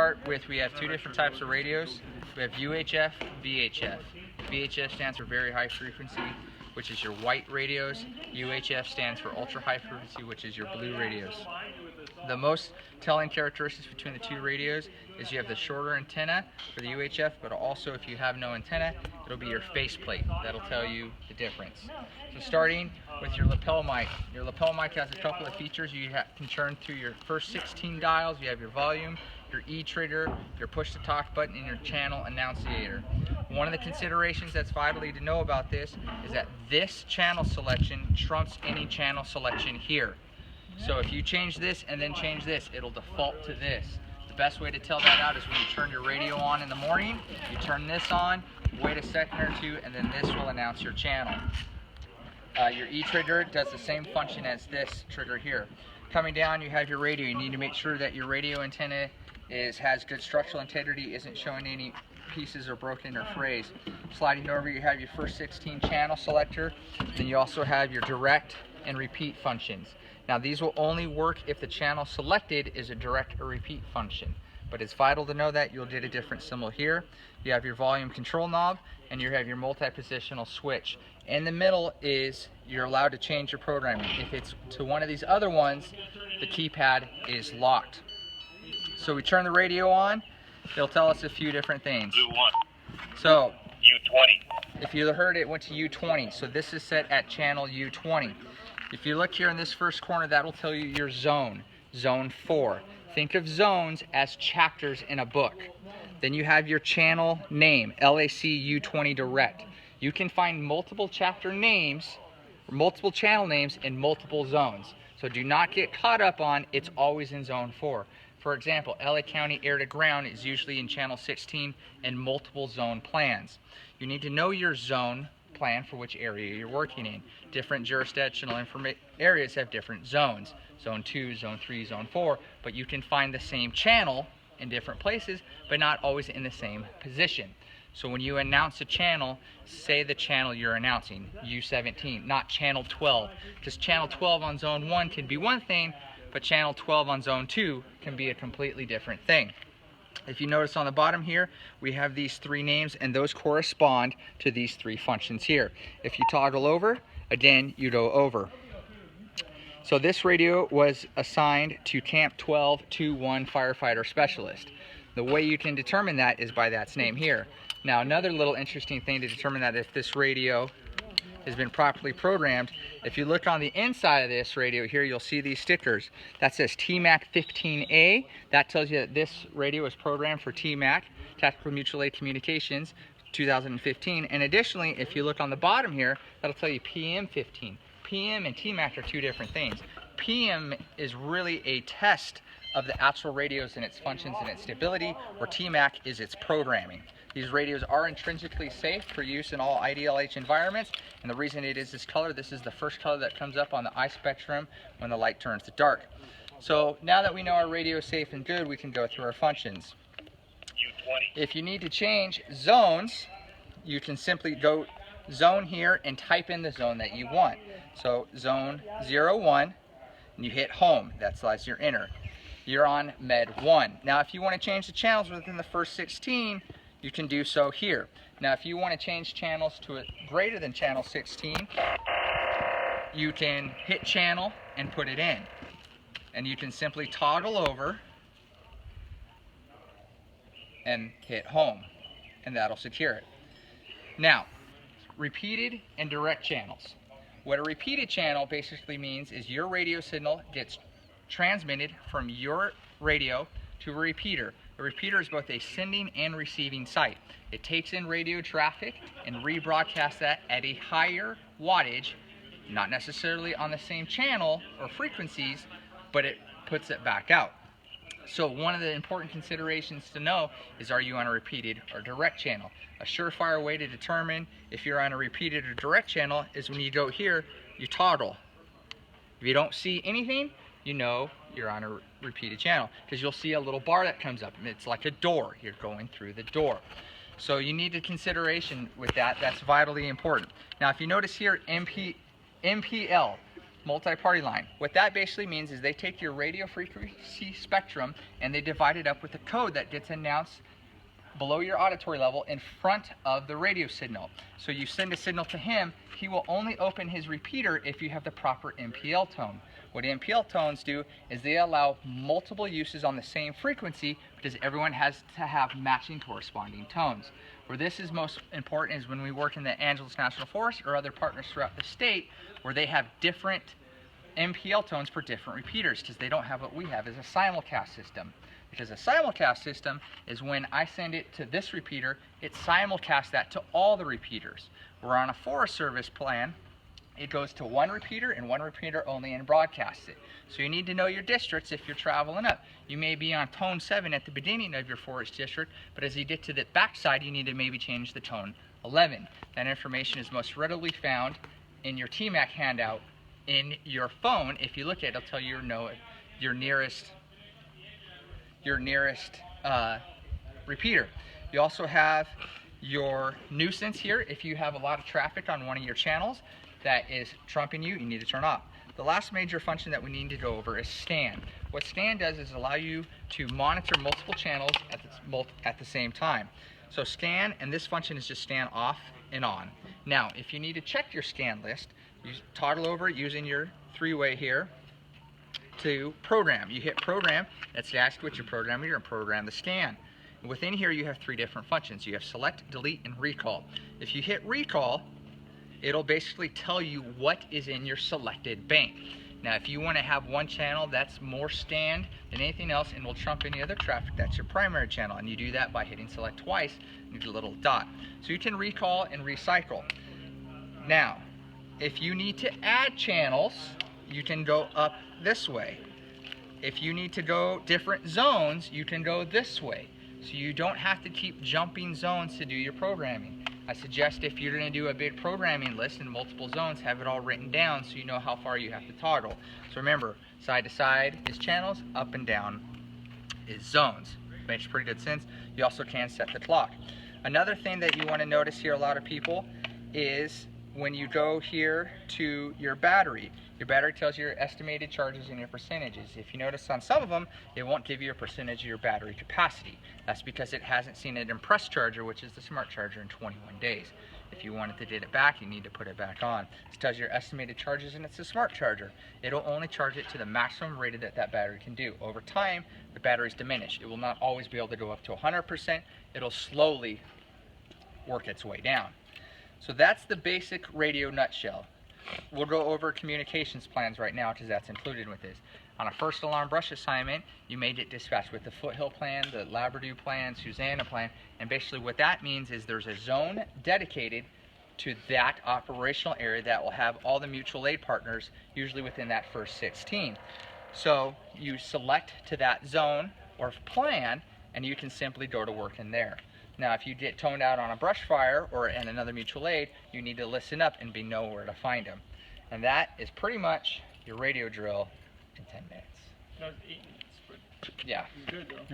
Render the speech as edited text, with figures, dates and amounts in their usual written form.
start with, we have two different types of radios. We have UHF, VHF. VHF stands for very high frequency, which is your white radios. UHF stands for ultra high frequency, which is your blue radios. The most telling characteristics between the two radios is you have the shorter antenna for the UHF, but also if you have no antenna, it'll be your faceplate. That'll tell you the difference. So starting with your lapel mic. Your lapel mic has a couple of features. You can turn through your first 16 dials. You have your volume, your E-trigger, your push-to-talk button, and your channel annunciator. One of the considerations that's vitally to know about this is that this channel selection trumps any channel selection here. So if you change this and then change this, it'll default to this. The best way to tell that out is when you turn your radio on in the morning, you turn this on, wait a second or two, and then this will announce your channel. Your E-trigger does the same function as this trigger here. Coming down, you have your radio. You need to make sure that your radio antenna has good structural integrity, isn't showing any pieces are broken or frayed. Sliding over, you have your first 16 channel selector. Then you also have your direct and repeat functions. Now these will only work if the channel selected is a direct or repeat function. But it's vital to know that. You'll get a different symbol here. You have your volume control knob and you have your multi-positional switch. In the middle is you're allowed to change your programming. If it's to one of these other ones, the keypad is locked. So we turn the radio on, it'll tell us a few different things. So U20. If you heard it went to U20, so this is set at channel U20. If you look here in this first corner, that'll tell you your zone, zone 4. Think of zones as chapters in a book. Then you have your channel name, LAC U20 Direct. You can find multiple chapter names, multiple channel names in multiple zones. So do not get caught up on it's always in zone 4. For example, LA County air to ground is usually in channel 16 and multiple zone plans. You need to know your zone plan for which area you're working in. Different jurisdictional areas have different zones. Zone 2, Zone 3, Zone 4, but you can find the same channel in different places, but not always in the same position. So when you announce a channel, say the channel you're announcing, U17, not channel 12, because channel 12 on Zone 1 can be one thing, but channel 12 on Zone 2 can be a completely different thing. If you notice on the bottom here, we have these three names and those correspond to these three functions here. If you toggle over, again, you go over. So this radio was assigned to Camp 12-21 Firefighter Specialist. The way you can determine that is by that name here. Now another little interesting thing to determine that if this radio has been properly programmed, if you look on the inside of this radio here, you'll see these stickers. That says TMAC 15A. That tells you that this radio is programmed for TMAC, Tactical Mutual Aid Communications, 2015. And additionally, if you look on the bottom here, that'll tell you PM 15. PM and TMAC are two different things. PM is really a test of the actual radios and its functions and its stability, where TMAC is its programming. These radios are intrinsically safe for use in all IDLH environments, and the reason it is this color, this is the first color that comes up on the eye spectrum when the light turns to dark. So now that we know our radio is safe and good, we can go through our functions. If you need to change zones, you can simply go zone here and type in the zone that you want. So zone 01, and you hit home, that's your enter. You're on Med 1. Now if you want to change the channels within the first 16, you can do so here. Now if you want to change channels to a greater than channel 16, you can hit channel and put it in. And you can simply toggle over and hit home, and that'll secure it. Now, repeated and direct channels. What a repeated channel basically means is your radio signal gets transmitted from your radio to a repeater. A repeater is both a sending and receiving site. It takes in radio traffic and rebroadcasts that at a higher wattage, not necessarily on the same channel or frequencies, but it puts it back out. So one of the important considerations to know is, are you on a repeated or direct channel? A surefire way to determine if you're on a repeated or direct channel is when you go here, you toggle. If you don't see anything, you know you're on a repeated channel, because you'll see a little bar that comes up and it's like a door. You're going through the door. So you need a consideration with that. That's vitally important. Now if you notice here, MPL, multi-party line. What that basically means is they take your radio frequency spectrum and they divide it up with a code that gets announced below your auditory level in front of the radio signal. So you send a signal to him, he will only open his repeater if you have the proper MPL tone. What MPL tones do is they allow multiple uses on the same frequency because everyone has to have matching corresponding tones. Where this is most important is when we work in the Angeles National Forest or other partners throughout the state where they have different MPL tones for different repeaters because they don't have what we have as a simulcast system. Because a simulcast system is when I send it to this repeater, it simulcasts that to all the repeaters. We're on a Forest Service plan, it goes to one repeater and one repeater only and broadcasts it. So you need to know your districts if you're traveling up. You may be on tone 7 at the beginning of your forest district, but as you get to the backside, you need to maybe change the tone 11. That information is most readily found in your TMAC handout in your phone. If you look at it, it'll tell you your nearest repeater. You also have your nuisance here. If you have a lot of traffic on one of your channels that is trumping you, you need to turn off. The last major function that we need to go over is STAN. What STAN does is allow you to monitor multiple channels at the same time. So STAN, and this function is just STAN off and on. Now, if you need to check your STAN list, you toggle over using your three-way here to program. You hit program, that's to ask what your programmer, you're going to program the STAN. And within here you have 3 different functions. You have select, delete, and recall. If you hit recall, it'll basically tell you what is in your selected bank. Now if you want to have one channel that's more STAN than anything else and will trump any other traffic, that's your primary channel, and you do that by hitting select twice and the little dot. So you can recall and recycle. Now if you need to add channels, you can go up this way. If you need to go different zones, you can go this way. So you don't have to keep jumping zones to do your programming. I suggest if you're going to do a big programming list in multiple zones, have it all written down so you know how far you have to toggle. So remember, side to side is channels, up and down is zones. Makes pretty good sense. You also can set the clock. Another thing that you want to notice here, a lot of people, is when you go here to your battery tells you your estimated charges and your percentages. If you notice on some of them, it won't give you a percentage of your battery capacity. That's because it hasn't seen an impress charger, which is the smart charger, in 21 days. If you wanted to get it back, you need to put it back on. It tells you your estimated charges and it's a smart charger. It'll only charge it to the maximum rated that battery can do. Over time, the battery's diminished. It will not always be able to go up to 100%. It'll slowly work its way down. So that's the basic radio nutshell. We'll go over communications plans right now because that's included with this. On a first alarm brush assignment, you may get dispatched with the Foothill plan, the Labrador plan, Susanna plan, and basically what that means is there's a zone dedicated to that operational area that will have all the mutual aid partners, usually within that first 16. So you select to that zone or plan, and you can simply go to work in there. Now, if you get toned out on a brush fire or in another mutual aid, you need to listen up and know where to find them. And that is pretty much your radio drill in 10 minutes. No, 8 minutes, but Yeah. good though.